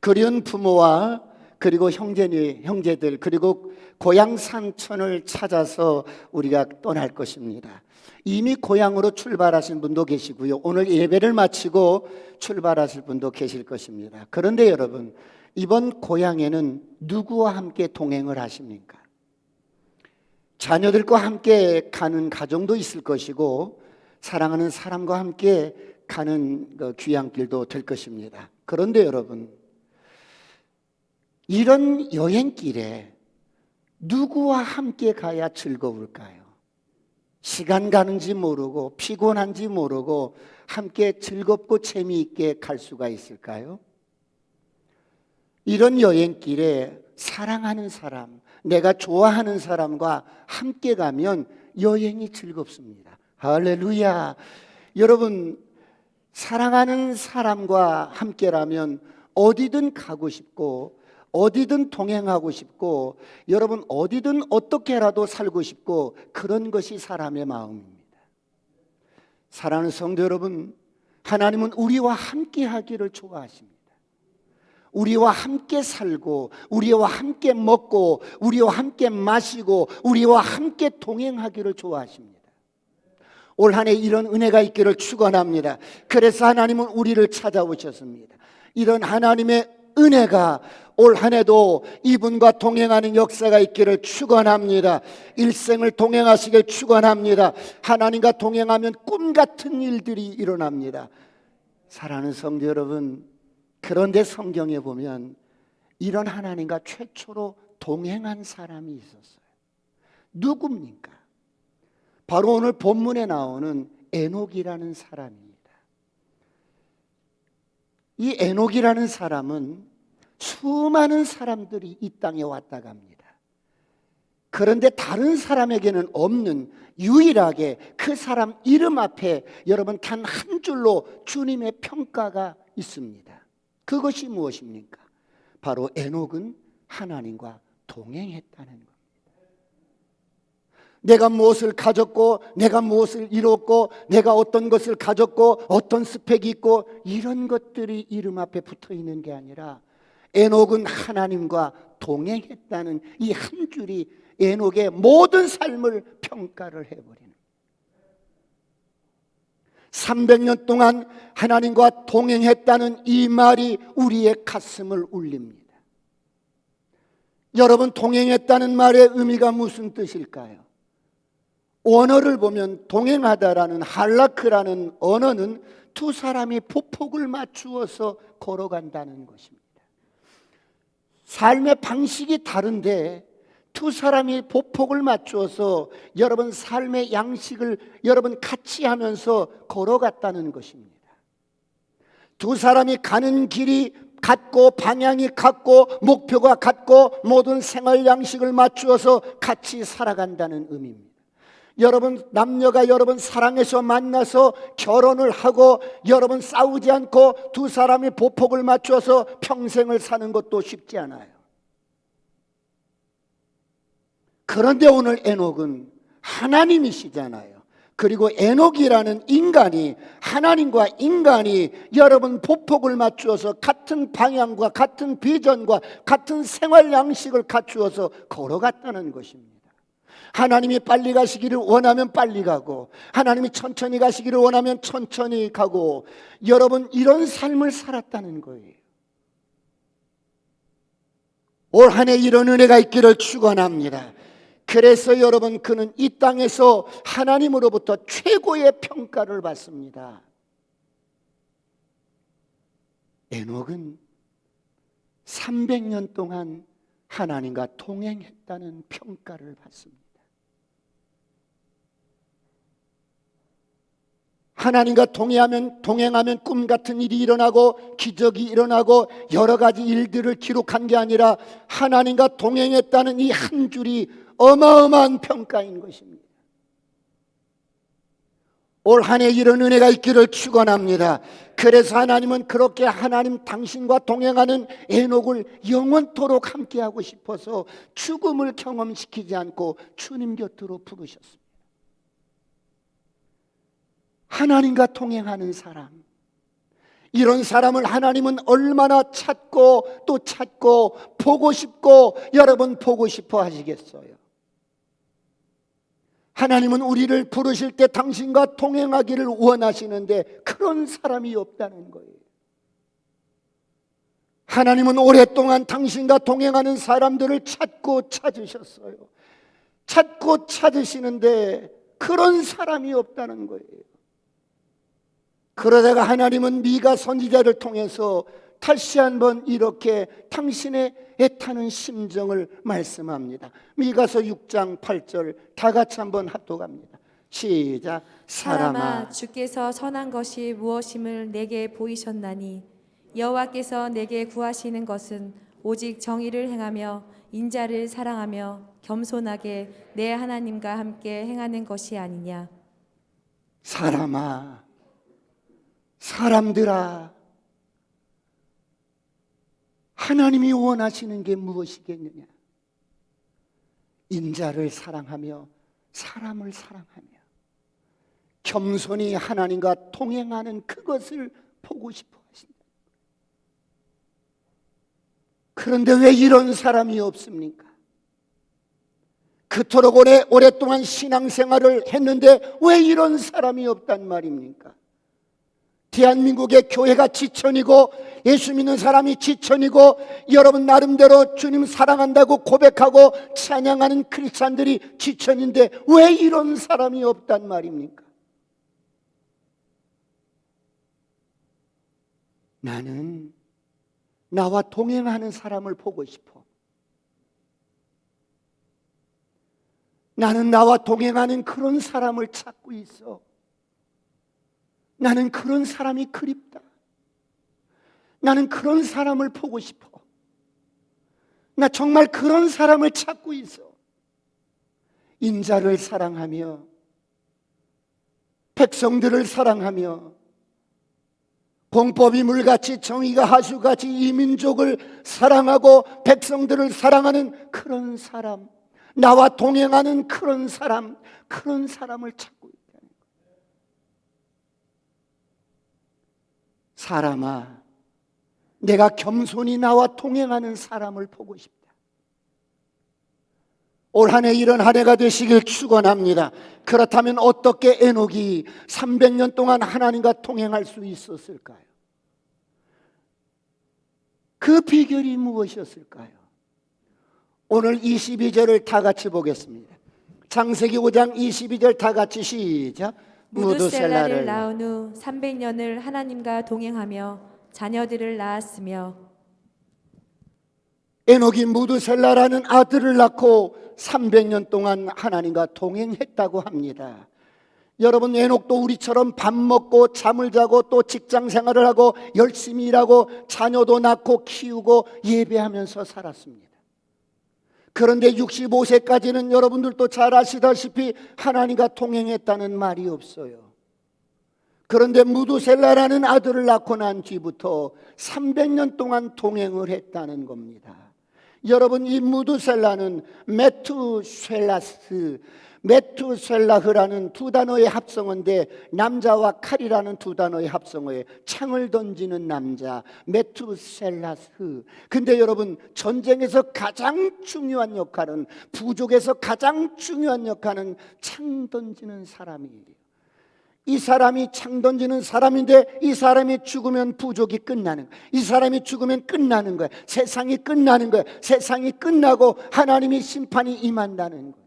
그리운 부모와 그리고 형제들 그리고 고향 산천을 찾아서 우리가 떠날 것입니다. 이미 고향으로 출발하신 분도 계시고요, 오늘 예배를 마치고 출발하실 분도 계실 것입니다. 그런데 여러분, 이번 고향에는 누구와 함께 동행을 하십니까? 자녀들과 함께 가는 가정도 있을 것이고 사랑하는 사람과 함께 가는 귀향길도 될 것입니다. 그런데 여러분, 이런 여행길에 누구와 함께 가야 즐거울까요? 시간 가는지 모르고 피곤한지 모르고 함께 즐겁고 재미있게 갈 수가 있을까요? 이런 여행길에 사랑하는 사람, 내가 좋아하는 사람과 함께 가면 여행이 즐겁습니다. 할렐루야. 여러분, 사랑하는 사람과 함께라면 어디든 가고 싶고 어디든 동행하고 싶고 여러분 어디든 어떻게라도 살고 싶고 그런 것이 사람의 마음입니다. 사랑하는 성도 여러분, 하나님은 우리와 함께 하기를 좋아하십니다. 우리와 함께 살고 우리와 함께 먹고 우리와 함께 마시고 우리와 함께 동행하기를 좋아하십니다. 올 한 해 이런 은혜가 있기를 축원합니다. 그래서 하나님은 우리를 찾아오셨습니다. 이런 하나님의 은혜가 올 한 해도 이분과 동행하는 역사가 있기를 축원합니다. 일생을 동행하시길 축원합니다. 하나님과 동행하면 꿈 같은 일들이 일어납니다. 사랑하는 성도 여러분, 그런데 성경에 보면 이런 하나님과 최초로 동행한 사람이 있었어요. 누굽니까? 바로 오늘 본문에 나오는 에녹이라는 사람입니다. 이 에녹이라는 사람은 수많은 사람들이 이 땅에 왔다 갑니다. 그런데 다른 사람에게는 없는 유일하게 그 사람 이름 앞에 여러분 단 한 줄로 주님의 평가가 있습니다. 그것이 무엇입니까? 바로 에녹은 하나님과 동행했다는 겁니다. 내가 무엇을 가졌고 내가 무엇을 이뤘고 내가 어떤 것을 가졌고 어떤 스펙이 있고 이런 것들이 이름 앞에 붙어 있는 게 아니라 에녹은 하나님과 동행했다는 이 한 줄이 에녹의 모든 삶을 평가를 해버리는 300년 동안 하나님과 동행했다는 이 말이 우리의 가슴을 울립니다. 여러분, 동행했다는 말의 의미가 무슨 뜻일까요? 언어를 보면 동행하다라는 할라크라는 언어는 두 사람이 보폭을 맞추어서 걸어간다는 것입니다. 삶의 방식이 다른데 두 사람이 보폭을 맞추어서 여러분 삶의 양식을 여러분 같이 하면서 걸어갔다는 것입니다. 두 사람이 가는 길이 같고 방향이 같고 목표가 같고 모든 생활 양식을 맞추어서 같이 살아간다는 의미입니다. 여러분, 남녀가 여러분 사랑해서 만나서 결혼을 하고 여러분 싸우지 않고 두 사람이 보폭을 맞춰서 평생을 사는 것도 쉽지 않아요. 그런데 오늘 에녹은 하나님이시잖아요. 그리고 에녹이라는 인간이 하나님과 인간이 여러분 보폭을 맞추어서 같은 방향과 같은 비전과 같은 생활 양식을 갖추어서 걸어갔다는 것입니다. 하나님이 빨리 가시기를 원하면 빨리 가고 하나님이 천천히 가시기를 원하면 천천히 가고 여러분 이런 삶을 살았다는 거예요. 올 한 해 이런 은혜가 있기를 축원합니다. 그래서 여러분 그는 이 땅에서 하나님으로부터 최고의 평가를 받습니다. 에녹은 300년 동안 하나님과 동행했다는 평가를 받습니다. 하나님과 동행하면 꿈 같은 일이 일어나고 기적이 일어나고 여러 가지 일들을 기록한 게 아니라 하나님과 동행했다는 이 한 줄이 어마어마한 평가인 것입니다. 올 한 해 이런 은혜가 있기를 축원합니다. 그래서 하나님은 그렇게 하나님 당신과 동행하는 에녹을 영원토록 함께하고 싶어서 죽음을 경험시키지 않고 주님 곁으로 부르셨습니다. 하나님과 동행하는 사람, 이런 사람을 하나님은 얼마나 찾고 또 찾고 보고 싶고 여러분 보고 싶어 하시겠어요? 하나님은 우리를 부르실 때 당신과 동행하기를 원하시는데 그런 사람이 없다는 거예요. 하나님은 오랫동안 당신과 동행하는 사람들을 찾고 찾으셨어요. 찾고 찾으시는데 그런 사람이 없다는 거예요. 그러다가 하나님은 미가 선지자를 통해서 다시 한번 이렇게 당신의 애타는 심정을 말씀합니다. 미가서 6장 8절 다 같이 한번 합독합니다. 시작. 사람아, 주께서 선한 것이 무엇임을 내게 보이셨나니 여호와께서 내게 구하시는 것은 오직 정의를 행하며 인자를 사랑하며 겸손하게 내 하나님과 함께 행하는 것이 아니냐. 사람아, 사람들아, 하나님이 원하시는 게 무엇이겠느냐? 인자를 사랑하며 사람을 사랑하며 겸손히 하나님과 동행하는 그것을 보고 싶어 하신다. 그런데 왜 이런 사람이 없습니까? 그토록 오랫동안 신앙생활을 했는데 왜 이런 사람이 없단 말입니까? 대한민국의 교회가 지천이고 예수 믿는 사람이 지천이고 여러분 나름대로 주님 사랑한다고 고백하고 찬양하는 크리스찬들이 지천인데 왜 이런 사람이 없단 말입니까? 나는 나와 동행하는 사람을 보고 싶어. 나는 나와 동행하는 그런 사람을 찾고 있어. 나는 그런 사람이 그립다. 나는 그런 사람을 보고 싶어. 나 정말 그런 사람을 찾고 있어. 인자를 사랑하며 백성들을 사랑하며 공법이 물같이 정의가 하수같이 이 민족을 사랑하고 백성들을 사랑하는 그런 사람, 나와 동행하는 그런 사람을 찾고 있다는 거예요. 사람아, 내가 겸손히 나와 동행하는 사람을 보고 싶다. 올 한 해 이런 한 해가 되시길 축원합니다. 그렇다면 어떻게 에녹이 300년 동안 하나님과 동행할 수 있었을까요? 그 비결이 무엇이었을까요? 오늘 22절을 다 같이 보겠습니다. 창세기 5장 22절 다 같이 시작. 무두셀라를 낳은 후 300년을 하나님과 동행하며 자녀들을 낳았으며. 에녹이 무두셀라라는 아들을 낳고 300년 동안 하나님과 동행했다고 합니다. 여러분, 에녹도 우리처럼 밥 먹고 잠을 자고 또 직장 생활을 하고 열심히 일하고 자녀도 낳고 키우고 예배하면서 살았습니다. 그런데 65세까지는 여러분들도 잘 아시다시피 하나님과 동행했다는 말이 없어요. 그런데 무두셀라라는 아들을 낳고 난 뒤부터 300년 동안 동행을 했다는 겁니다. 여러분, 이 무두셀라는 메투셀라흐라는 두 단어의 합성어인데 남자와 칼이라는 두 단어의 합성어에 창을 던지는 남자 메투셀라흐. 근데 여러분, 전쟁에서 가장 중요한 역할은, 부족에서 가장 중요한 역할은 창 던지는 사람이에요. 이 사람이 창 던지는 사람인데 이 사람이 죽으면 부족이 끝나는 거예요. 이 사람이 죽으면 끝나는 거예요. 세상이 끝나는 거예요. 세상이 끝나고 하나님의 심판이 임한다는 거예요.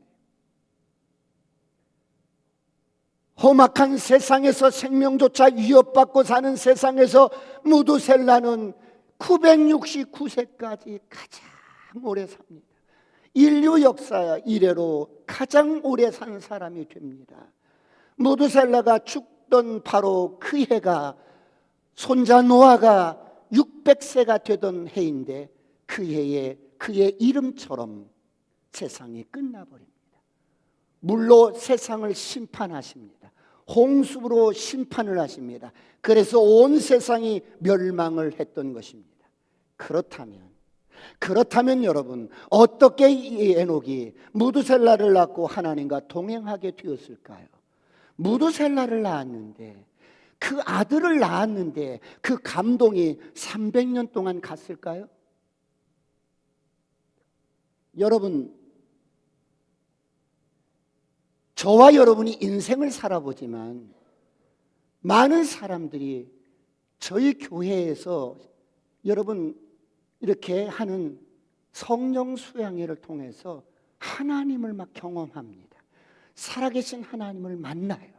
험악한 세상에서 생명조차 위협받고 사는 세상에서 무두셀라는 969세까지 가장 오래 삽니다. 인류 역사 이래로 가장 오래 산 사람이 됩니다. 무두셀라가 죽던 바로 그 해가 손자 노아가 600세가 되던 해인데 그 해에 그의 이름처럼 세상이 끝나버립니다. 물로 세상을 심판하십니다. 홍수로 심판을 하십니다. 그래서 온 세상이 멸망을 했던 것입니다. 그렇다면 여러분, 어떻게 이 에녹이 무두셀라를 낳고 하나님과 동행하게 되었을까요? 무두셀라를 낳았는데 그 아들을 낳았는데 그 감동이 300년 동안 갔을까요? 여러분, 저와 여러분이 인생을 살아보지만 많은 사람들이 저희 교회에서 여러분 이렇게 하는 성령 수양회를 통해서 하나님을 막 경험합니다. 살아계신 하나님을 만나요.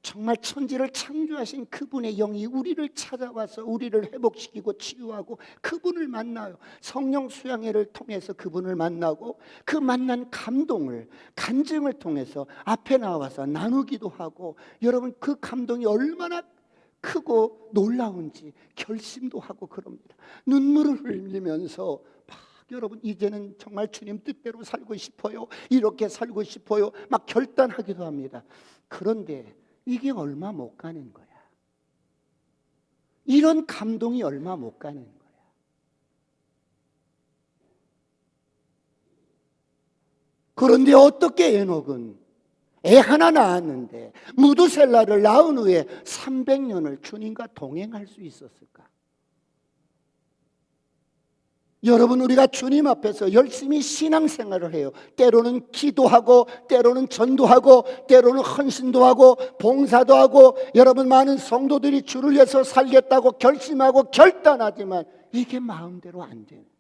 정말 천지를 창조하신 그분의 영이 우리를 찾아와서 우리를 회복시키고 치유하고 그분을 만나요. 성령 수양회를 통해서 그분을 만나고 그 만난 감동을 간증을 통해서 앞에 나와서 나누기도 하고, 여러분 그 감동이 얼마나 크고 놀라운지 결심도 하고 그럽니다. 눈물을 흘리면서 막 여러분 이제는 정말 주님 뜻대로 살고 싶어요, 이렇게 살고 싶어요 막 결단하기도 합니다. 그런데 이게 얼마 못 가는 거야. 이런 감동이 얼마 못 가는 거야. 그런데 어떻게 에녹은 애 하나 낳았는데 무두셀라를 낳은 후에 300년을 주님과 동행할 수 있었을까? 여러분, 우리가 주님 앞에서 열심히 신앙생활을 해요. 때로는 기도하고 때로는 전도하고 때로는 헌신도 하고 봉사도 하고, 여러분 많은 성도들이 주를 위해서 살겠다고 결심하고 결단하지만 이게 마음대로 안 되는 거예요.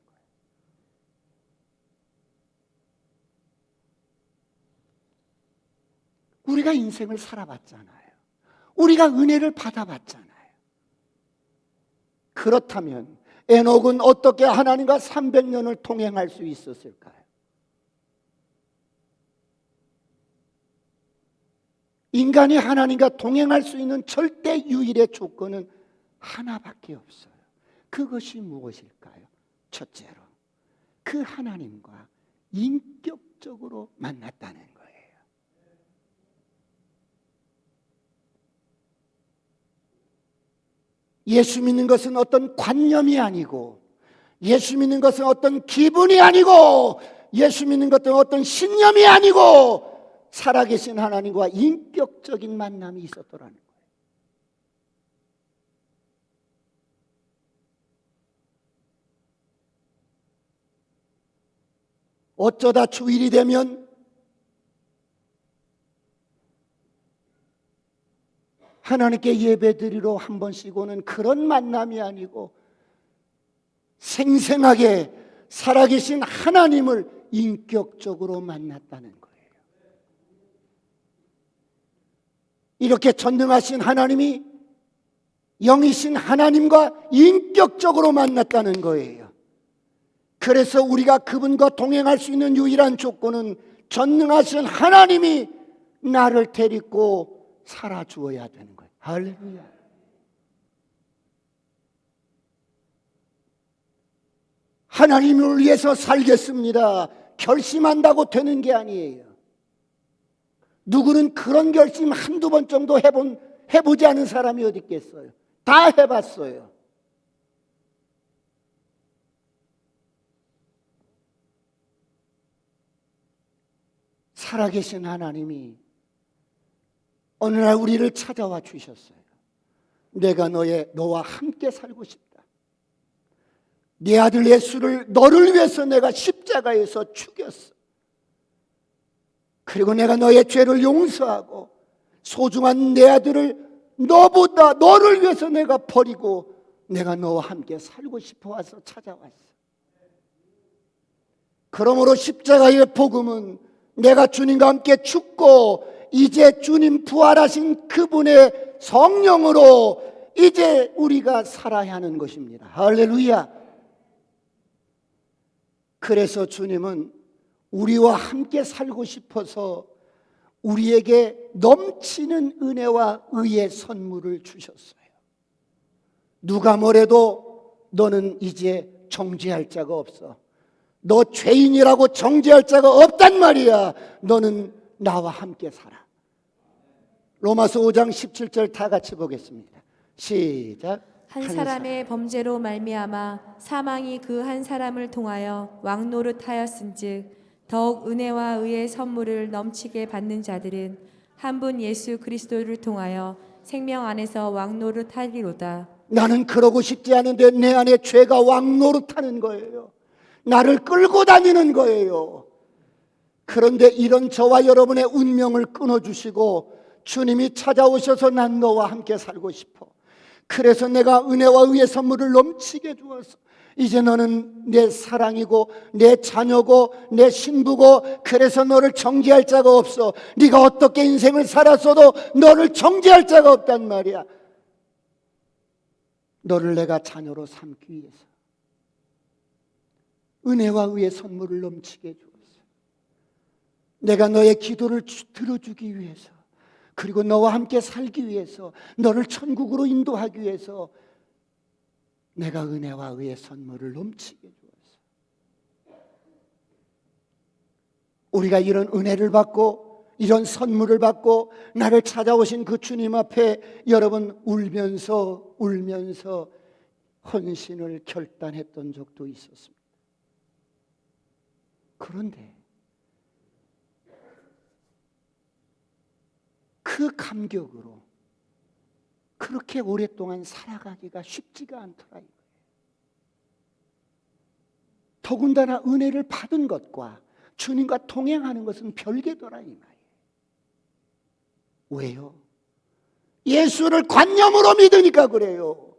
우리가 인생을 살아봤잖아요. 우리가 은혜를 받아봤잖아요. 그렇다면 에녹은 어떻게 하나님과 300년을 동행할 수 있었을까요? 인간이 하나님과 동행할 수 있는 절대 유일의 조건은 하나밖에 없어요. 그것이 무엇일까요? 첫째로, 그 하나님과 인격적으로 만났다는 거예요. 예수 믿는 것은 어떤 관념이 아니고, 예수 믿는 것은 어떤 기분이 아니고, 예수 믿는 것은 어떤 신념이 아니고, 살아계신 하나님과 인격적인 만남이 있었더라는 거예요. 어쩌다 주일이 되면 하나님께 예배드리러 한 번씩 오는 그런 만남이 아니고, 생생하게 살아계신 하나님을 인격적으로 만났다는 거예요. 이렇게 전능하신 하나님이 영이신 하나님과 인격적으로 만났다는 거예요. 그래서 우리가 그분과 동행할 수 있는 유일한 조건은 전능하신 하나님이 나를 데리고 살아주어야 되는 거예요. 할렐루야. 하나님을 위해서 살겠습니다 결심한다고 되는 게 아니에요. 누구는 그런 결심 한두 번 정도 해보지 않은 사람이 어디 있겠어요? 다 해봤어요. 살아계신 하나님이 어느 날 우리를 찾아와 주셨어요. 내가 너와 함께 살고 싶다. 네 아들 예수를 너를 위해서 내가 십자가에서 죽였어. 그리고 내가 너의 죄를 용서하고 소중한 내 아들을 너를 위해서 내가 버리고 내가 너와 함께 살고 싶어 와서 찾아왔어. 그러므로 십자가의 복음은 내가 주님과 함께 죽고 이제 주님 부활하신 그분의 성령으로 이제 우리가 살아야 하는 것입니다. 할렐루야. 그래서 주님은 우리와 함께 살고 싶어서 우리에게 넘치는 은혜와 의의 선물을 주셨어요. 누가 뭐래도 너는 이제 정죄할 자가 없어. 너 죄인이라고 정죄할 자가 없단 말이야. 너는 나와 함께 살아. 로마서 5장 17절 다 같이 보겠습니다. 시작. 한 사람의 범죄로 말미암아 사망이 그 한 사람을 통하여 왕노릇하였은즉 더욱 은혜와 의의 선물을 넘치게 받는 자들은 한 분 예수 그리스도를 통하여 생명 안에서 왕노릇하리로다. 나는 그러고 싶지 않은데 내 안에 죄가 왕노릇하는 거예요. 나를 끌고 다니는 거예요. 그런데 이런 저와 여러분의 운명을 끊어주시고 주님이 찾아오셔서 난 너와 함께 살고 싶어. 그래서 내가 은혜와 의의 선물을 넘치게 주어서 이제 너는 내 사랑이고 내 자녀고 내 신부고, 그래서 너를 정죄할 자가 없어. 네가 어떻게 인생을 살았어도 너를 정죄할 자가 없단 말이야. 너를 내가 자녀로 삼기 위해서 은혜와 의의 선물을 넘치게 주었어. 내가 너의 기도를 들어주기 위해서, 그리고 너와 함께 살기 위해서, 너를 천국으로 인도하기 위해서 내가 은혜와 의의 선물을 넘치게 주었어. 우리가 이런 은혜를 받고 이런 선물을 받고 나를 찾아오신 그 주님 앞에 여러분 울면서 헌신을 결단했던 적도 있었습니다. 그런데 그 감격으로 그렇게 오랫동안 살아가기가 쉽지가 않더라 이거예요. 더군다나 은혜를 받은 것과 주님과 동행하는 것은 별개더라 이 말이에요. 왜요? 예수를 관념으로 믿으니까 그래요.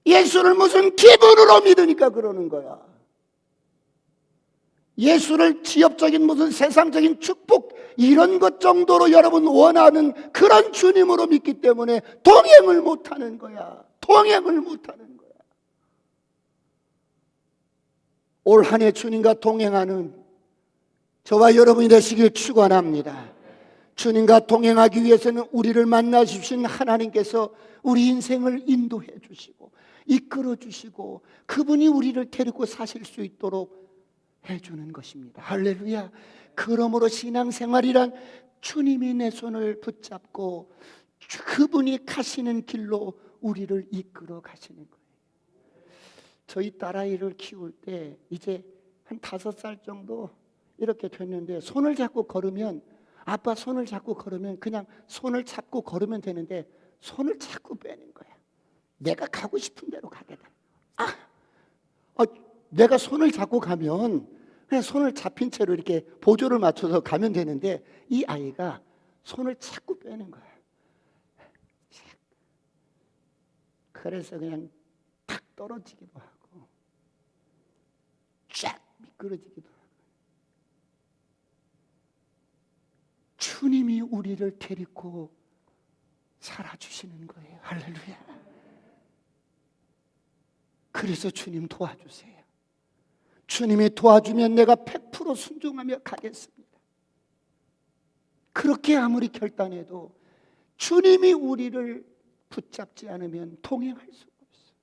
예수를 무슨 기분으로 믿으니까 그러는 거야. 예수를 지엽적인 무슨 세상적인 축복 이런 것 정도로 여러분 원하는 그런 주님으로 믿기 때문에 동행을 못하는 거야. 동행을 못하는 거야. 올 한 해 주님과 동행하는 저와 여러분이 되시길 축원합니다. 주님과 동행하기 위해서는 우리를 만나 주신 하나님께서 우리 인생을 인도해 주시고 이끌어 주시고 그분이 우리를 데리고 사실 수 있도록 해주는 것입니다. 할렐루야. 그러므로 신앙생활이란 주님이 내 손을 붙잡고 그분이 가시는 길로 우리를 이끌어 가시는 거예요. 저희 딸아이를 키울 때 이제 한 5살 정도 이렇게 됐는데 손을 잡고 걸으면, 아빠 손을 잡고 걸으면 그냥 손을 잡고 걸으면 되는데 손을 자꾸 빼는 거야. 내가 가고 싶은 대로 가게 돼. 내가 손을 잡고 가면 그냥 손을 잡힌 채로 이렇게 보조를 맞춰서 가면 되는데 이 아이가 손을 자꾸 빼는 거야. 그래서 그냥 탁 떨어지기도 하고 쫙 미끄러지기도 하고. 주님이 우리를 데리고 살아주시는 거예요. 할렐루야. 그래서 주님 도와주세요. 주님이 도와주면 내가 100% 순종하며 가겠습니다. 그렇게 아무리 결단해도 주님이 우리를 붙잡지 않으면 동행할 수가 없어요.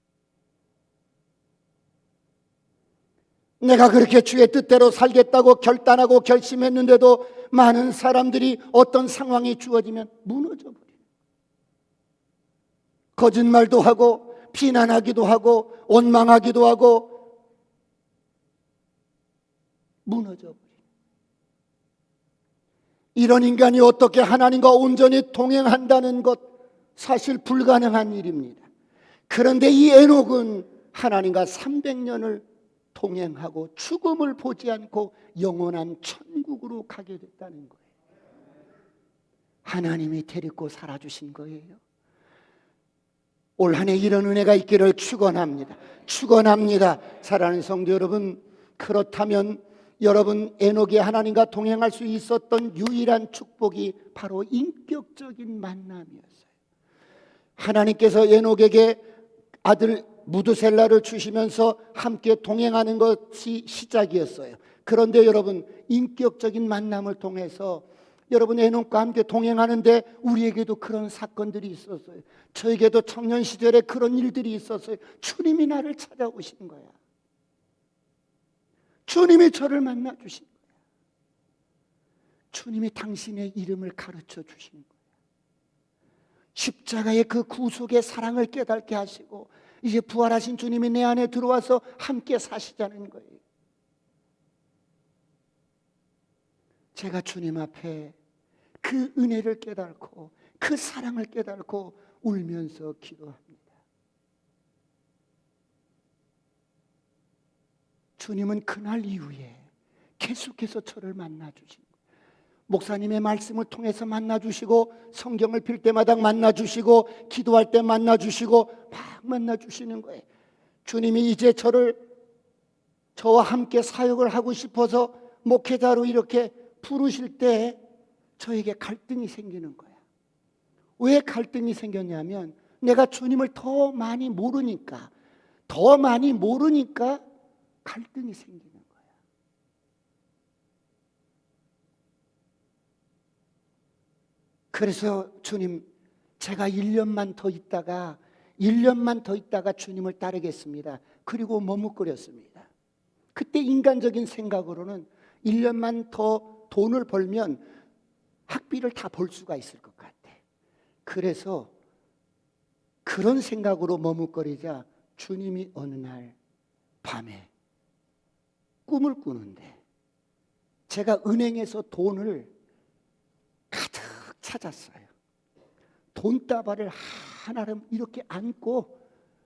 내가 그렇게 주의 뜻대로 살겠다고 결단하고 결심했는데도 많은 사람들이 어떤 상황이 주어지면 무너져 버려요. 거짓말도 하고 비난하기도 하고 원망하기도 하고 무너져 버려요. 이런 인간이 어떻게 하나님과 온전히 동행한다는 것 사실 불가능한 일입니다. 그런데 이 에녹은 하나님과 300년을 동행하고 죽음을 보지 않고 영원한 천국으로 가게 됐다는 거예요. 하나님이 데리고 살아주신 거예요. 올 한 해 이런 은혜가 있기를 축원합니다. 축원합니다. 사랑하는 성도 여러분, 그렇다면 여러분 에녹이 하나님과 동행할 수 있었던 유일한 축복이 바로 인격적인 만남이었어요. 하나님께서 에녹에게 아들 무드셀라를 주시면서 함께 동행하는 것이 시작이었어요. 그런데 여러분 인격적인 만남을 통해서 여러분 에녹과 함께 동행하는데 우리에게도 그런 사건들이 있었어요. 저에게도 청년 시절에 그런 일들이 있었어요. 주님이 나를 찾아오신 거야. 주님이 저를 만나 주신 거야. 주님이 당신의 이름을 가르쳐 주신 거야. 십자가의 그 구속의 사랑을 깨닫게 하시고 이제 부활하신 주님이 내 안에 들어와서 함께 사시자는 거예요. 제가 주님 앞에 그 은혜를 깨닫고 그 사랑을 깨닫고 울면서 기도합니다. 주님은 그날 이후에 계속해서 저를 만나주신 거예요. 목사님의 말씀을 통해서 만나주시고, 성경을 빌 때마다 만나주시고, 기도할 때 만나주시고, 막 만나주시는 거예요. 주님이 이제 저와 함께 사역을 하고 싶어서 목회자로 이렇게 부르실 때 저에게 갈등이 생기는 거야. 왜 갈등이 생겼냐면, 내가 주님을 더 많이 모르니까 갈등이 생기는 거야. 그래서 주님, 제가 1년만 더 있다가 주님을 따르겠습니다. 그리고 머뭇거렸습니다. 그때 인간적인 생각으로는 1년만 더 돈을 벌면 학비를 다 벌 수가 있을 것 같아. 그래서 그런 생각으로 머뭇거리자 주님이 어느 날 밤에 꿈을 꾸는데, 제가 은행에서 돈을 가득 찾았어요. 돈다발을 하나를 이렇게 안고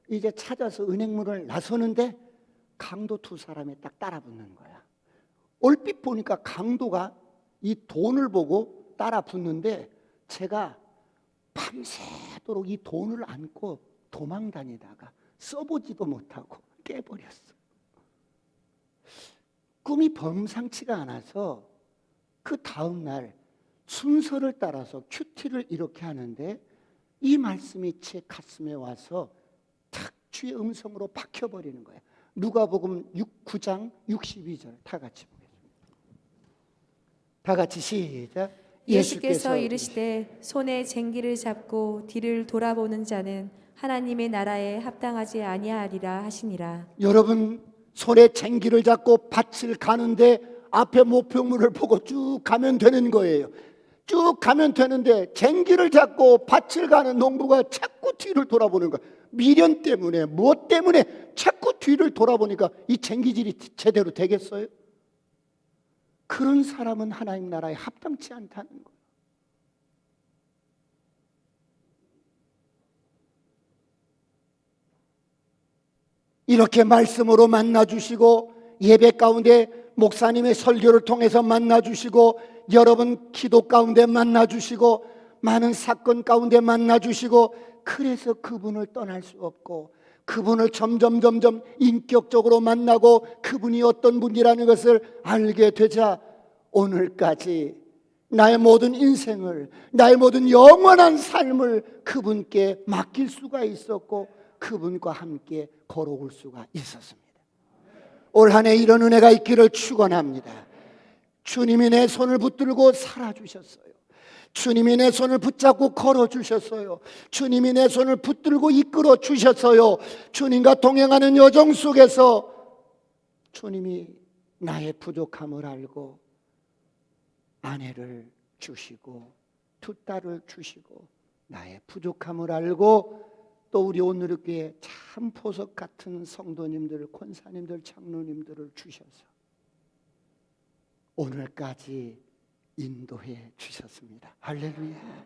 이제 찾아서 은행문을 나서는데 강도 두 사람이 딱 따라붙는 거야. 얼핏 보니까 강도가 이 돈을 보고 따라붙는데, 제가 밤새도록 이 돈을 안고 도망 다니다가 써보지도 못하고 깨버렸어. 꿈이 범상치가 않아서 그 다음 날 순서를 따라서 큐티를 이렇게 하는데, 이 말씀이 제 가슴에 와서 탁 주의 음성으로 박혀버리는 거예요. 누가복음 9장 62절 다 같이 보겠습니다. 다 같이 시작. 예수께서 이르시되 손에 쟁기를 잡고 뒤를 돌아보는 자는 하나님의 나라에 합당하지 아니하리라 하시니라. 여러분, 손에 쟁기를 잡고 밭을 가는데 앞에 목표물을 보고 쭉 가면 되는 거예요. 쭉 가면 되는데 쟁기를 잡고 밭을 가는 농부가 자꾸 뒤를 돌아보는 거야. 미련 때문에, 무엇 때문에 자꾸 뒤를 돌아보니까 이 쟁기질이 제대로 되겠어요? 그런 사람은 하나님 나라에 합당치 않다는 거예요. 이렇게 말씀으로 만나주시고, 예배 가운데 목사님의 설교를 통해서 만나주시고, 여러분 기도 가운데 만나주시고, 많은 사건 가운데 만나주시고, 그래서 그분을 떠날 수 없고, 그분을 점점 인격적으로 만나고 그분이 어떤 분이라는 것을 알게 되자 오늘까지 나의 모든 인생을, 나의 모든 영원한 삶을 그분께 맡길 수가 있었고, 그분과 함께 걸어올 수가 있었습니다. 올 한 해 이런 은혜가 있기를 축원합니다. 주님이 내 손을 붙들고 살아주셨어요. 주님이 내 손을 붙잡고 걸어주셨어요. 주님이 내 손을 붙들고 이끌어 주셨어요. 주님과 동행하는 여정 속에서 주님이 나의 부족함을 알고 아내를 주시고 두 딸을 주시고, 나의 부족함을 알고 또 우리 오늘교회 참 보석 같은 성도님들, 권사님들, 장로님들을 주셔서 오늘까지 인도해 주셨습니다. 할렐루야.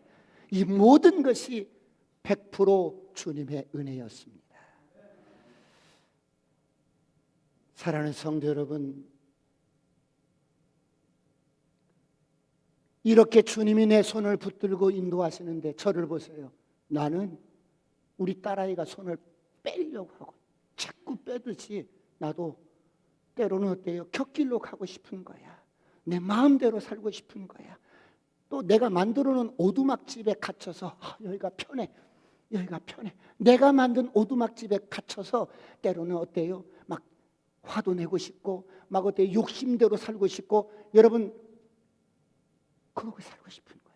이 모든 것이 100% 주님의 은혜였습니다. 사랑하는 성도 여러분, 이렇게 주님이 내 손을 붙들고 인도하시는데 저를 보세요. 나는 우리 딸아이가 손을 빼려고 하고 자꾸 빼듯이 나도 때로는 어때요? 곁길로 가고 싶은 거야. 내 마음대로 살고 싶은 거야. 또 내가 만들어 놓은 오두막집에 갇혀서 여기가 편해. 내가 만든 오두막집에 갇혀서 때로는 어때요? 막 화도 내고 싶고 막 어때요? 욕심대로 살고 싶고, 여러분 그러고 살고 싶은 거야.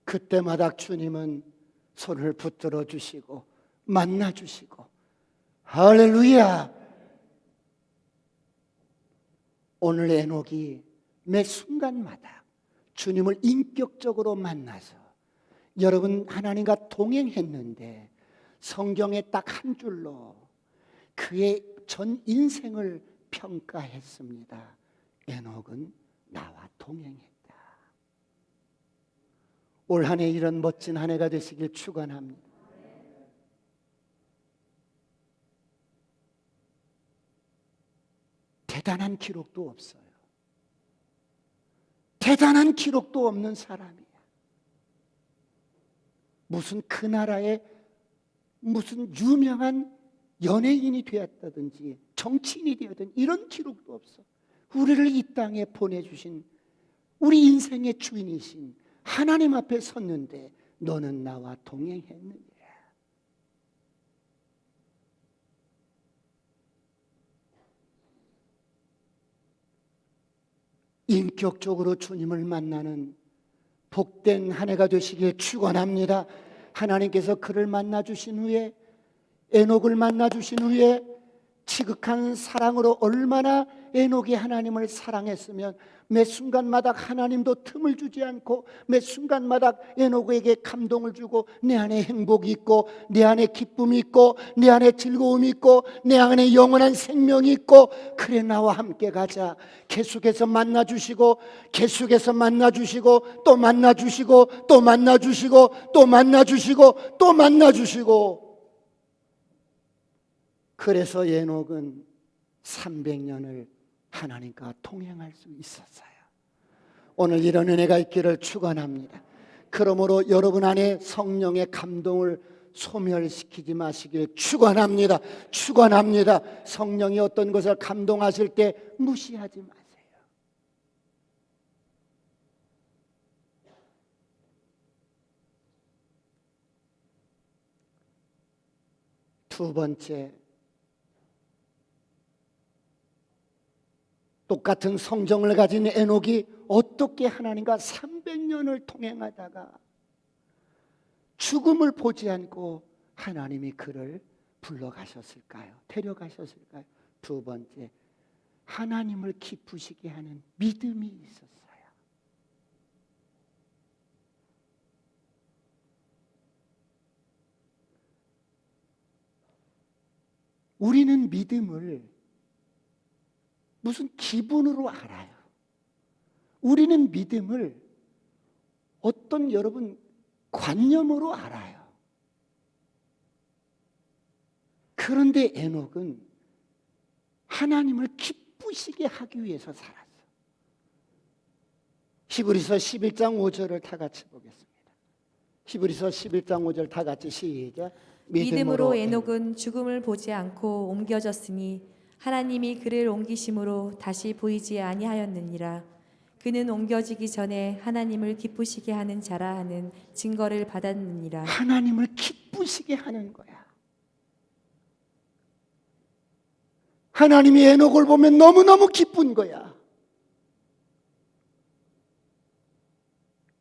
그때마다 주님은 손을 붙들어 주시고 만나 주시고, 할렐루야. 오늘 에녹이 매 순간마다 주님을 인격적으로 만나서, 여러분 하나님과 동행했는데 성경에 딱 한 줄로 그의 전 인생을 평가했습니다. 에녹은 나와 동행했다. 올 한 해 이런 멋진 한 해가 되시길 축원합니다. 대단한 기록도 없어요. 대단한 기록도 없는 사람이야. 무슨 그 나라의 무슨 유명한 연예인이 되었다든지 정치인이 되었든 이런 기록도 없어. 우리를 이 땅에 보내주신 우리 인생의 주인이신 하나님 앞에 섰는데 너는 나와 동행했느니라. 인격적으로 주님을 만나는 복된 한 해가 되시길 축원합니다. 하나님께서 그를 만나 주신 후에, 에녹을 만나 주신 후에 지극한 사랑으로 얼마나 에녹이 하나님을 사랑했으면 매 순간마다 하나님도 틈을 주지 않고 매 순간마다 에녹에게 감동을 주고 내 안에 행복이 있고 내 안에 기쁨이 있고 내 안에 즐거움이 있고 내 안에 영원한 생명이 있고 그래 나와 함께 가자. 계속해서 만나주시고 계속해서 만나주시고 또 만나주시고 또 만나주시고 또 만나주시고 또 만나주시고. 그래서 에녹은 300년을 하나님과 동행할 수 있었어요. 오늘 이런 은혜가 있기를 축원합니다. 그러므로 여러분 안에 성령의 감동을 소멸시키지 마시길 축원합니다. 축원합니다. 성령이 어떤 것을 감동하실 때 무시하지 마세요. 두 번째, 똑같은 성정을 가진 에녹이 어떻게 하나님과 300년을 동행하다가 죽음을 보지 않고 하나님이 그를 불러가셨을까요? 데려가셨을까요? 두 번째, 하나님을 기쁘시게 하는 믿음이 있었어요. 우리는 믿음을 무슨 기분으로 알아요. 우리는 믿음을 어떤 여러분 관념으로 알아요. 그런데 에녹은 하나님을 기쁘시게 하기 위해서 살았어. 히브리서 11장 5절을 다 같이 보겠습니다. 히브리서 11장 5절 다 같이 시작. 믿음으로 에녹은 죽음을 보지 않고 옮겨졌으니 하나님이 그를 옮기심으로 다시 보이지 아니하였느니라. 그는 옮겨지기 전에 하나님을 기쁘시게 하는 자라 하는 증거를 받았느니라. 하나님을 기쁘시게 하는 거야. 하나님이 에녹을 보면 너무너무 기쁜 거야.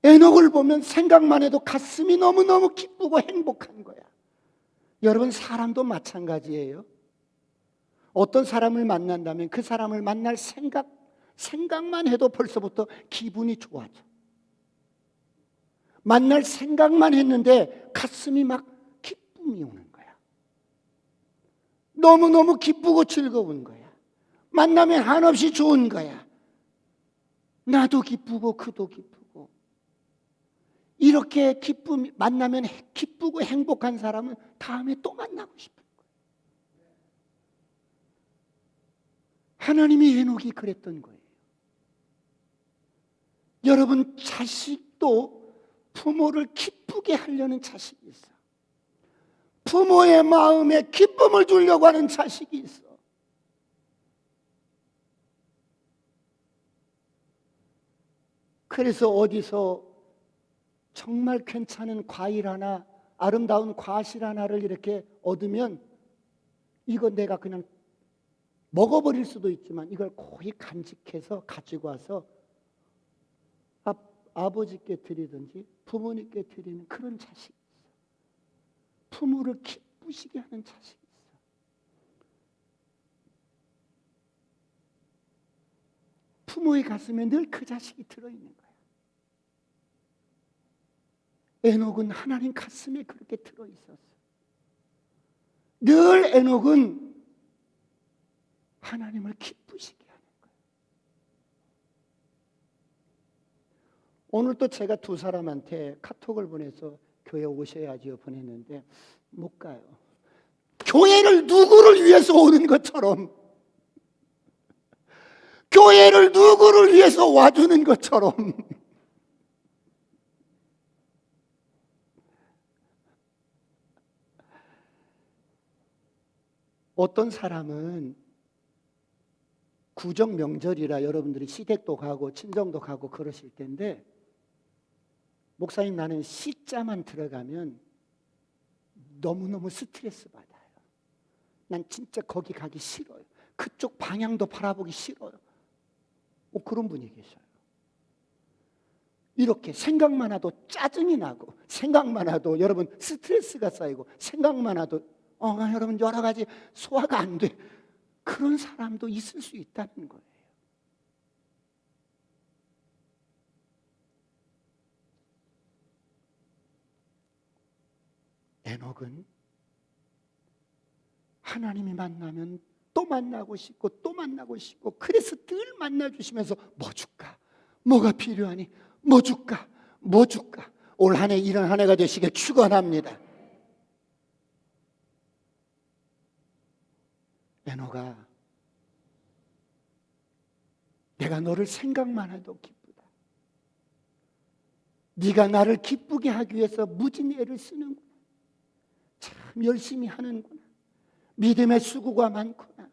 에녹을 보면 생각만 해도 가슴이 너무너무 기쁘고 행복한 거야. 여러분, 사람도 마찬가지예요. 어떤 사람을 만난다면 그 사람을 만날 생각만 해도 벌써부터 기분이 좋아져. 만날 생각만 했는데 가슴이 막 기쁨이 오는 거야. 너무너무 기쁘고 즐거운 거야. 만나면 한없이 좋은 거야. 나도 기쁘고 그도 기쁘고. 이렇게 만나면 기쁘고 행복한 사람은 다음에 또 만나고 싶은 거야. 하나님이 에녹이 그랬던 거예요. 여러분, 자식도 부모를 기쁘게 하려는 자식이 있어. 부모의 마음에 기쁨을 주려고 하는 자식이 있어. 그래서 어디서 정말 괜찮은 과일 하나, 아름다운 과실 하나를 이렇게 얻으면 이거 내가 그냥 먹어버릴 수도 있지만 이걸 고이 간직해서 가지고 와서 아버지께 드리든지 부모님께 드리는 그런 자식이 있어. 부모를 기쁘시게 하는 자식이 있어. 부모의 가슴에 늘 그 자식이 들어있는 거야. 에녹은 하나님 가슴에 그렇게 들어있었어. 늘 에녹은 하나님을 기쁘시게 하는 거예요. 오늘 또 제가 두 사람한테 카톡을 보내서 교회 오셔야지요 보냈는데 못 가요. 교회를 누구를 위해서 오는 것처럼, 교회를 누구를 위해서 와주는 것처럼 어떤 사람은 구정 명절이라 여러분들이 시댁도 가고 친정도 가고 그러실 텐데, 목사님 나는 시자만 들어가면 너무너무 스트레스 받아요. 난 진짜 거기 가기 싫어요. 그쪽 방향도 바라보기 싫어요. 그런 분이 계셔요. 이렇게 생각만 해도 짜증이 나고, 생각만 해도 여러분 스트레스가 쌓이고, 생각만 해도 여러분 여러 가지 소화가 안 돼. 그런 사람도 있을 수 있다는 거예요. 에녹은 하나님이 만나면 또 만나고 싶고 또 만나고 싶고, 그래서 늘 만나주시면서 뭐 줄까? 뭐가 필요하니? 뭐 줄까? 뭐 줄까? 올 한 해 이런 한 해가 되시길 축원합니다. 에녹아, 내가 너를 생각만 해도 기쁘다. 네가 나를 기쁘게 하기 위해서 무진 애를 쓰는구나. 참 열심히 하는구나. 믿음의 수고가 많구나.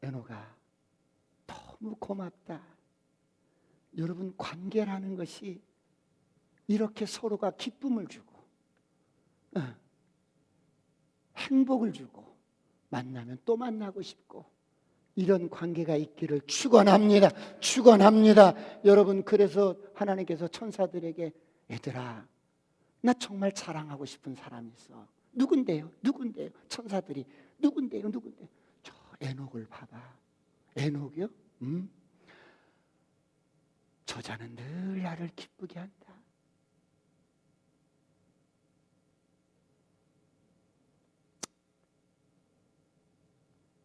에녹아, 너무 고맙다. 여러분, 관계라는 것이 이렇게 서로가 기쁨을 주고 행복을 주고, 만나면 또 만나고 싶고, 이런 관계가 있기를 축원합니다. 축원합니다. 여러분, 그래서 하나님께서 천사들에게 얘들아, 나 정말 자랑하고 싶은 사람이 있어. 누군데요? 누군데요? 천사들이 누군데요? 누군데요? 저 에녹을 봐봐. 에녹이요? 저자는 늘 나를 기쁘게 한다.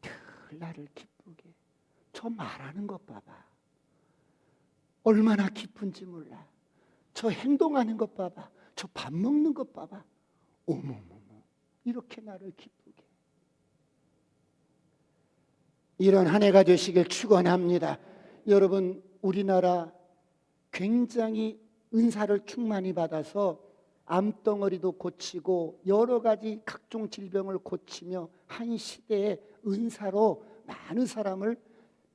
늘 나를 기쁘게. 저 말하는 것 봐봐. 얼마나 기쁜지 몰라. 저 행동하는 것 봐봐. 저 밥 먹는 것 봐봐. 어머머머, 이렇게 나를 기쁘게. 이런 한 해가 되시길 축원합니다. 여러분, 우리나라 굉장히 은사를 충만히 받아서 암덩어리도 고치고 여러 가지 각종 질병을 고치며 한 시대에 은사로 많은 사람을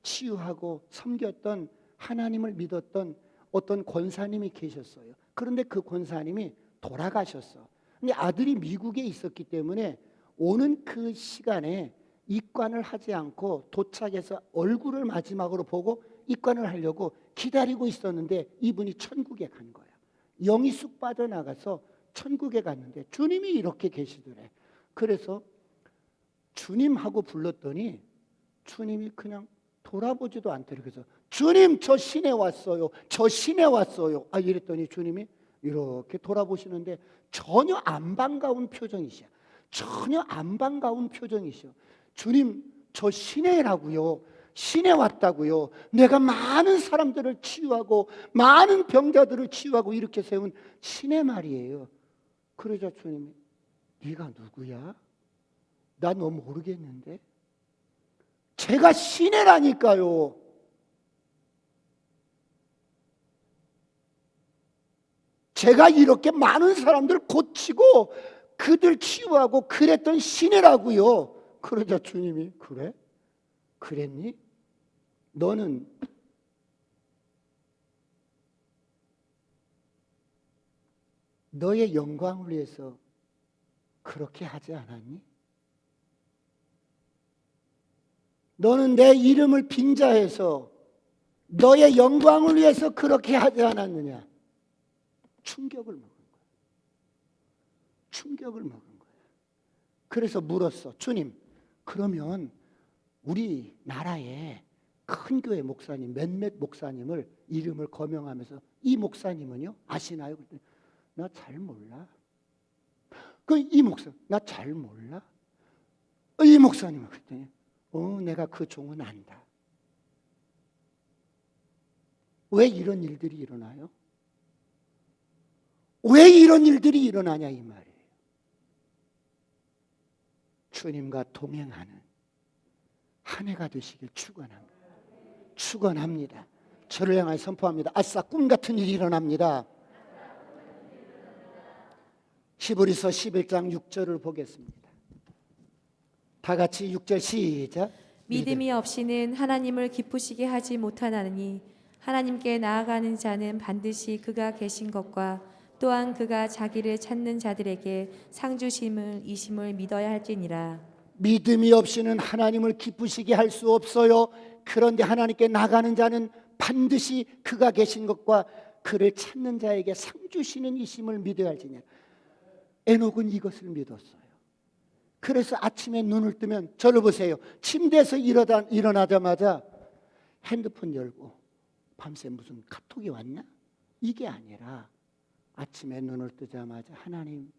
치유하고 섬겼던, 하나님을 믿었던 어떤 권사님이 계셨어요. 그런데 그 권사님이 돌아가셨어. 근데 아들이 미국에 있었기 때문에 오는 그 시간에 입관을 하지 않고 도착해서 얼굴을 마지막으로 보고 입관을 하려고 기다리고 있었는데, 이분이 천국에 간 거야. 영이 쑥 빠져나가서 천국에 갔는데 주님이 이렇게 계시더래. 그래서 주님하고 불렀더니 주님이 그냥 돌아보지도 않더래. 그래서 주님, 저 시내 왔어요. 저 시내 왔어요. 이랬더니 주님이 이렇게 돌아보시는데 전혀 안 반가운 표정이시야. 전혀 안 반가운 표정이시오. 주님, 저 시내라고요. 시내 왔다고요. 내가 많은 사람들을 치유하고 많은 병자들을 치유하고 이렇게 세운 시내 말이에요. 그러자 주님이 네가 누구야? 나 너 모르겠는데. 제가 시내라니까요. 제가 이렇게 많은 사람들 고치고 그들 치유하고 그랬던 시내라고요. 그러자 주님이 그래? 그랬니? 너는 너의 영광을 위해서 그렇게 하지 않았니? 너는 내 이름을 빙자해서 너의 영광을 위해서 그렇게 하지 않았느냐? 충격을 먹은 거야. 충격을 먹은 거야. 그래서 물었어. 주님, 그러면 우리 나라에 큰 교회 목사님, 몇몇 목사님을 이름을 거명하면서 이 목사님은요? 아시나요? 그랬더니 나 잘 몰라. 이 목사, 나 잘 몰라. 이 목사님은 그랬더니 내가 그 종은 안다. 왜 이런 일들이 일어나요? 왜 이런 일들이 일어나냐 이 말이에요. 주님과 동행하는 한 해가 되시길 축원합니다. 축원합니다. 저를 향하여 선포합니다. 아싸, 꿈 같은 일이 일어납니다. 히브리서 11장 6절을 보겠습니다. 다 같이 6절 시작. 믿음이 없이는 하나님을 기쁘시게 하지 못하나니 하나님께 나아가는 자는 반드시 그가 계신 것과 또한 그가 자기를 찾는 자들에게 상 주심을 이심을 믿어야 할지니라. 믿음이 없이는 하나님을 기쁘시게 할 수 없어요. 그런데 하나님께 나가는 자는 반드시 그가 계신 것과 그를 찾는 자에게 상 주시는 이심을 믿어야 할지니라. 에녹은 이것을 믿었어요. 그래서 아침에 눈을 뜨면 저를 보세요. 침대에서 일어나자마자 핸드폰 열고 밤새 무슨 카톡이 왔나? 이게 아니라 아침에 눈을 뜨자마자 하나님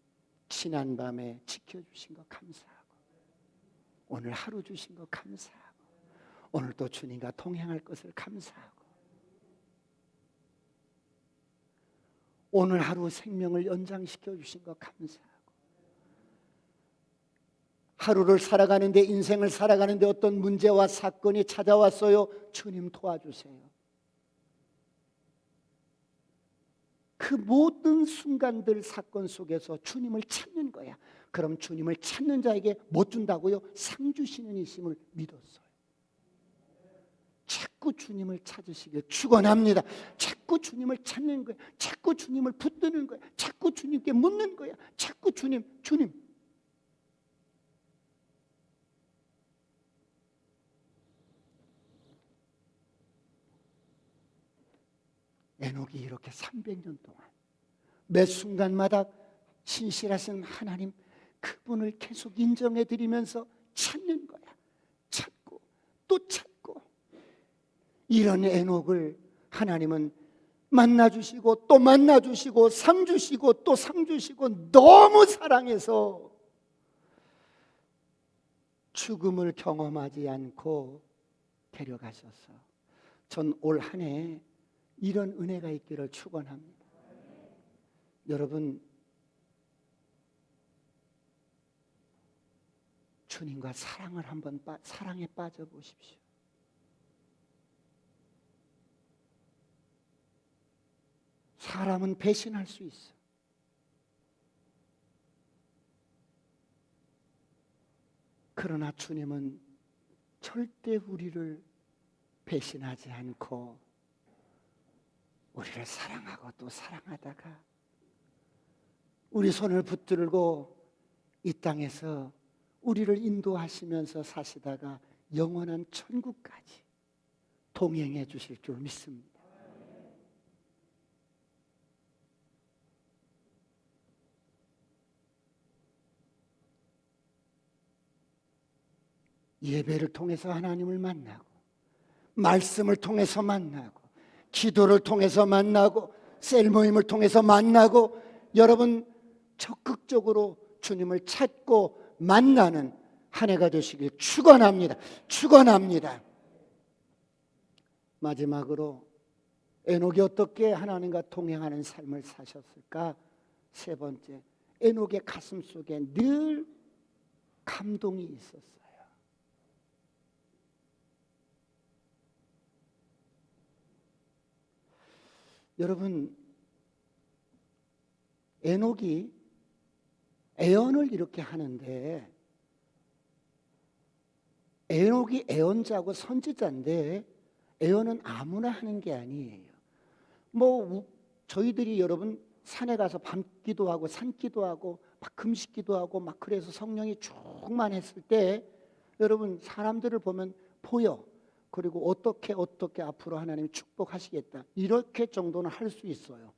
지난 밤에 지켜주신 거 감사하고 오늘 하루 주신 거 감사하고 오늘도 주님과 동행할 것을 감사하고 오늘 하루 생명을 연장시켜 주신 거 감사하고 하루를 살아가는데 인생을 살아가는데 어떤 문제와 사건이 찾아왔어요. 주님 도와주세요. 그 모든 순간들 사건 속에서 주님을 찾는 거야. 그럼 주님을 찾는 자에게 뭐 준다고요? 상 주시는 이심을 믿었어요. 자꾸 주님을 찾으시길 축원합니다. 자꾸 주님을 찾는 거야. 자꾸 주님을 붙드는 거야. 자꾸 주님께 묻는 거야. 자꾸 주님. 에녹이 이렇게 300년 동안 매 순간마다 신실하신 하나님 그분을 계속 인정해 드리면서 찾는 거야. 찾고 또 찾고 이런 에녹을 하나님은 만나주시고 또 만나주시고 상 주시고 또 상 주시고 너무 사랑해서 죽음을 경험하지 않고 데려가셔서 전 올 한 해 이런 은혜가 있기를 축원합니다. 여러분 주님과 사랑에 빠져 보십시오. 사람은 배신할 수 있어. 그러나 주님은 절대 우리를 배신하지 않고 우리를 사랑하고 또 사랑하다가 우리 손을 붙들고 이 땅에서 우리를 인도하시면서 사시다가 영원한 천국까지 동행해 주실 줄 믿습니다. 예배를 통해서 하나님을 만나고 말씀을 통해서 만나고 기도를 통해서 만나고 셀 모임을 통해서 만나고 여러분 적극적으로 주님을 찾고 만나는 한 해가 되시길 축원합니다. 축원합니다. 마지막으로 에녹이 어떻게 하나님과 동행하는 삶을 사셨을까? 세 번째, 에녹의 가슴 속에 늘 감동이 있었어요. 여러분 에녹이 애언을 이렇게 하는데 에녹이 애언자고 선지자인데 애언은 아무나 하는 게 아니에요. 저희들이 여러분 산에 가서 밤 기도하고 산 기도하고 막 금식 기도하고 막 그래서 성령이 충만했을 때 여러분 사람들을 보면 보여. 그리고 어떻게 앞으로 하나님이 축복하시겠다. 이렇게 정도는 할 수 있어요.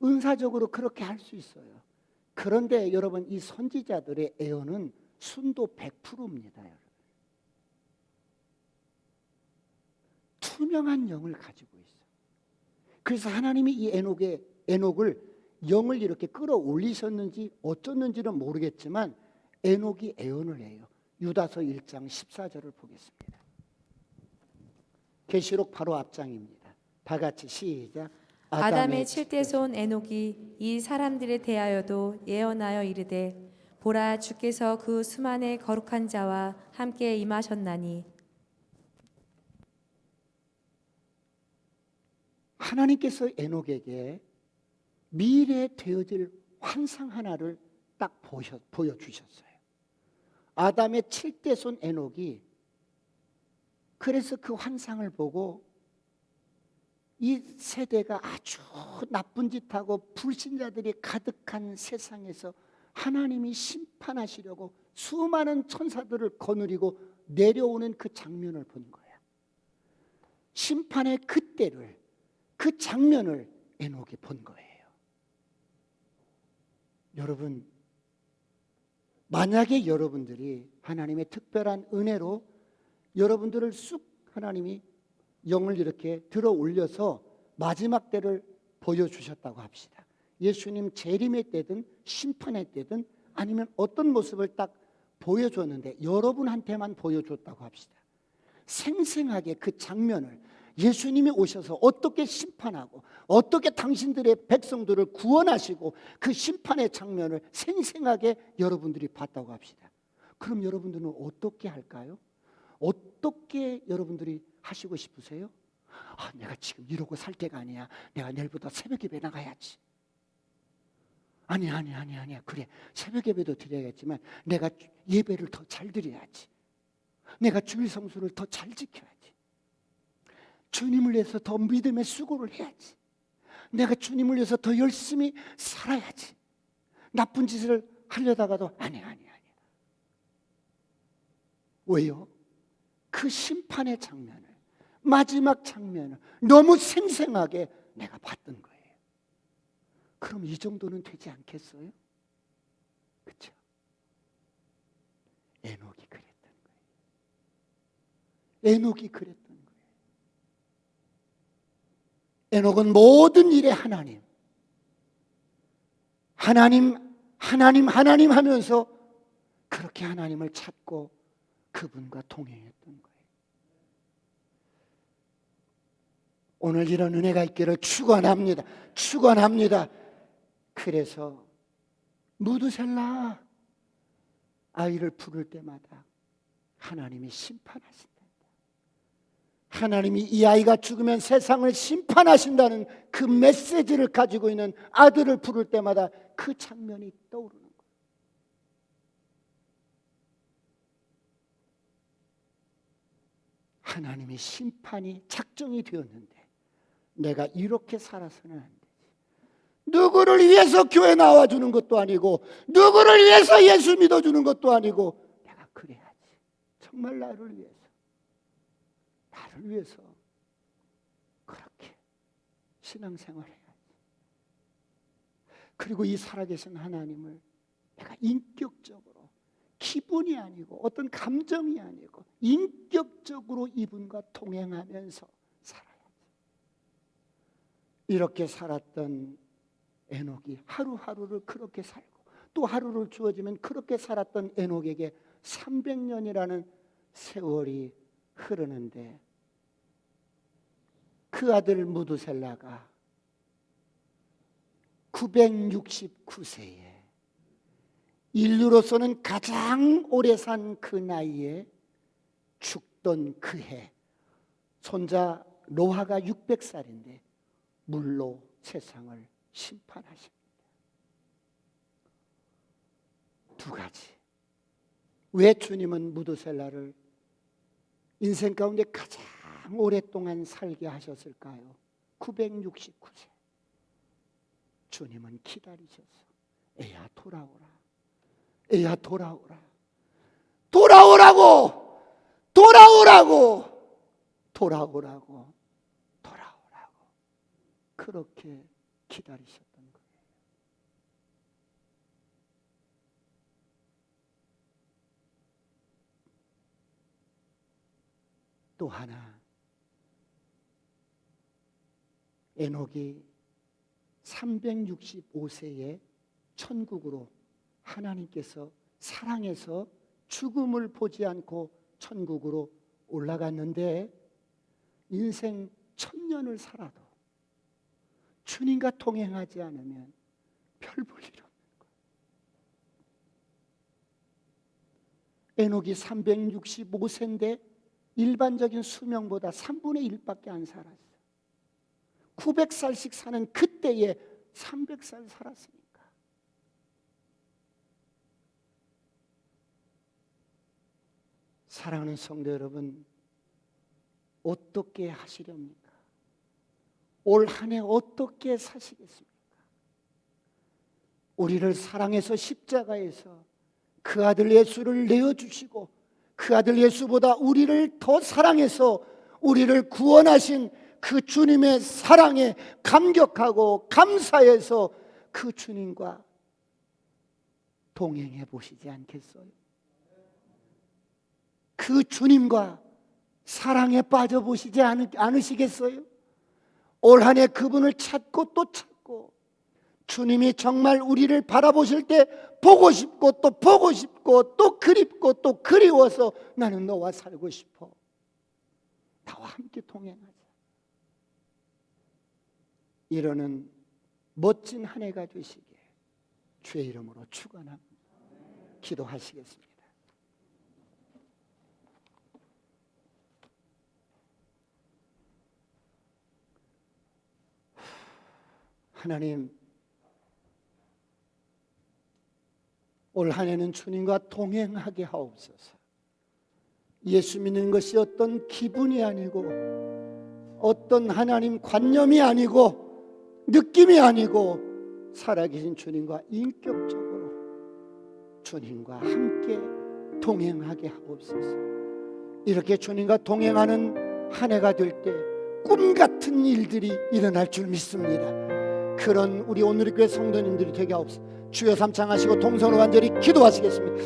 은사적으로 그렇게 할 수 있어요. 그런데 여러분 이 선지자들의 애언은 순도 100%입니다. 여러분. 투명한 영을 가지고 있어요. 그래서 하나님이 이 에녹을 영을 이렇게 끌어올리셨는지 어쩌는지는 모르겠지만 에녹이 애언을 해요. 유다서 1장 14절을 보겠습니다. 계시록 바로 앞장입니다. 다 같이 시작. 아담의 칠대손 에녹이 이 사람들에 대하여도 예언하여 이르되 보라 주께서 그 수만의 거룩한 자와 함께 임하셨나니 하나님께서 에녹에게 미래에 되어질 환상 하나를 딱 보여주셨어요. 아담의 7대손 에녹이 그래서 그 환상을 보고 이 세대가 아주 나쁜 짓하고 불신자들이 가득한 세상에서 하나님이 심판하시려고 수많은 천사들을 거느리고 내려오는 그 장면을 본 거야. 심판의 그때를, 그 장면을 에녹이 본 거예요. 여러분, 만약에 여러분들이 하나님의 특별한 은혜로 여러분들을 쑥 하나님이 영을 이렇게 들어 올려서 마지막 때를 보여주셨다고 합시다. 예수님 재림의 때든 심판의 때든 아니면 어떤 모습을 딱 보여줬는데 여러분한테만 보여줬다고 합시다. 생생하게 그 장면을 예수님이 오셔서 어떻게 심판하고 어떻게 당신들의 백성들을 구원하시고 그 심판의 장면을 생생하게 여러분들이 봤다고 합시다. 그럼 여러분들은 어떻게 할까요? 어떻게 여러분들이 하시고 싶으세요? 내가 지금 이러고 살 때가 아니야. 내가 내일부터 새벽 예배 나가야지. 아니야. 그래, 새벽 예배도 드려야겠지만 내가 예배를 더 잘 드려야지. 내가 주일 성수를 더 잘 지켜야지. 주님을 위해서 더 믿음의 수고를 해야지. 내가 주님을 위해서 더 열심히 살아야지. 나쁜 짓을 하려다가도 아니야. 왜요? 그 심판의 장면을, 마지막 장면을 너무 생생하게 내가 봤던 거예요. 그럼 이 정도는 되지 않겠어요? 그렇죠? 에녹이 그랬던 거예요. 에녹이 그랬던 거예요. 에녹은 모든 일에 하나님 하면서 그렇게 하나님을 찾고 그분과 동행했던 거예요. 오늘 이런 은혜가 있기를 축원합니다. 그래서 무드셀라 아이를 부를 때마다 하나님이 심판하신다. 하나님이 이 아이가 죽으면 세상을 심판하신다는 그 메시지를 가지고 있는 아들을 부를 때마다 그 장면이 떠오르는 거예요. 하나님의 심판이 작정이 되었는데 내가 이렇게 살아서는 안 되지. 누구를 위해서 교회 나와주는 것도 아니고 누구를 위해서 예수 믿어주는 것도 아니고 내가 그래야지. 정말 나를 위해서 그렇게 신앙생활 해야지. 그리고 이 살아계신 하나님을 내가 인격적으로, 기분이 아니고 어떤 감정이 아니고 인격적으로 이분과 동행하면서 살아야지. 이렇게 살았던 에녹이 하루하루를 그렇게 살고 또 하루를 주어지면 그렇게 살았던 에녹에게 300년이라는 세월이 흐르는데 그 아들 무드셀라가 969세에 인류로서는 가장 오래 산 그 나이에 죽던 그 해 손자 노아가 600살인데 물로 세상을 심판하십니다. 두 가지. 왜 주님은 무드셀라를 인생 가운데 가장 오랫동안 살게 하셨을까요? 969세. 주님은 기다리셨어. 애야 돌아오라. 애야 돌아오라. 돌아오라고. 그렇게 기다리셨던 거예요. 또 하나, 에녹이 365세에 천국으로 하나님께서 사랑해서 죽음을 보지 않고 천국으로 올라갔는데 인생 1000년을 살아도 주님과 동행하지 않으면 별 볼 일 없는 거예요. 에녹이 365세인데 일반적인 수명보다 3분의 1밖에 안 살았어요. 900살씩 사는 그때에 300살 살았으니까. 사랑하는 성도 여러분, 어떻게 하시렵니까? 올 한 해 어떻게 사시겠습니까? 우리를 사랑해서 십자가에서 그 아들 예수를 내어주시고 그 아들 예수보다 우리를 더 사랑해서 우리를 구원하신 그 주님의 사랑에 감격하고 감사해서 그 주님과 동행해 보시지 않겠어요? 그 주님과 사랑에 빠져보시지 않으시겠어요? 올 한 해 그분을 찾고 또 찾고 주님이 정말 우리를 바라보실 때 보고 싶고 또 보고 싶고 또 그립고 또 그리워서 나는 너와 살고 싶어. 나와 함께 동행하자. 이러는 멋진 한 해가 되시게 주의 이름으로 축원합니다. 기도하시겠습니다. 하나님, 올 한 해는 주님과 동행하게 하옵소서. 예수 믿는 것이 어떤 기분이 아니고 어떤 하나님 관념이 아니고 느낌이 아니고 살아계신 주님과 인격적으로 주님과 함께 동행하게 하옵소서. 이렇게 주님과 동행하는 한 해가 될 때 꿈 같은 일들이 일어날 줄 믿습니다. 그런 우리 오늘의 교회 성도님들이 되게 하옵소서. 주여 삼창하시고 동선으로 간절히 기도하시겠습니다.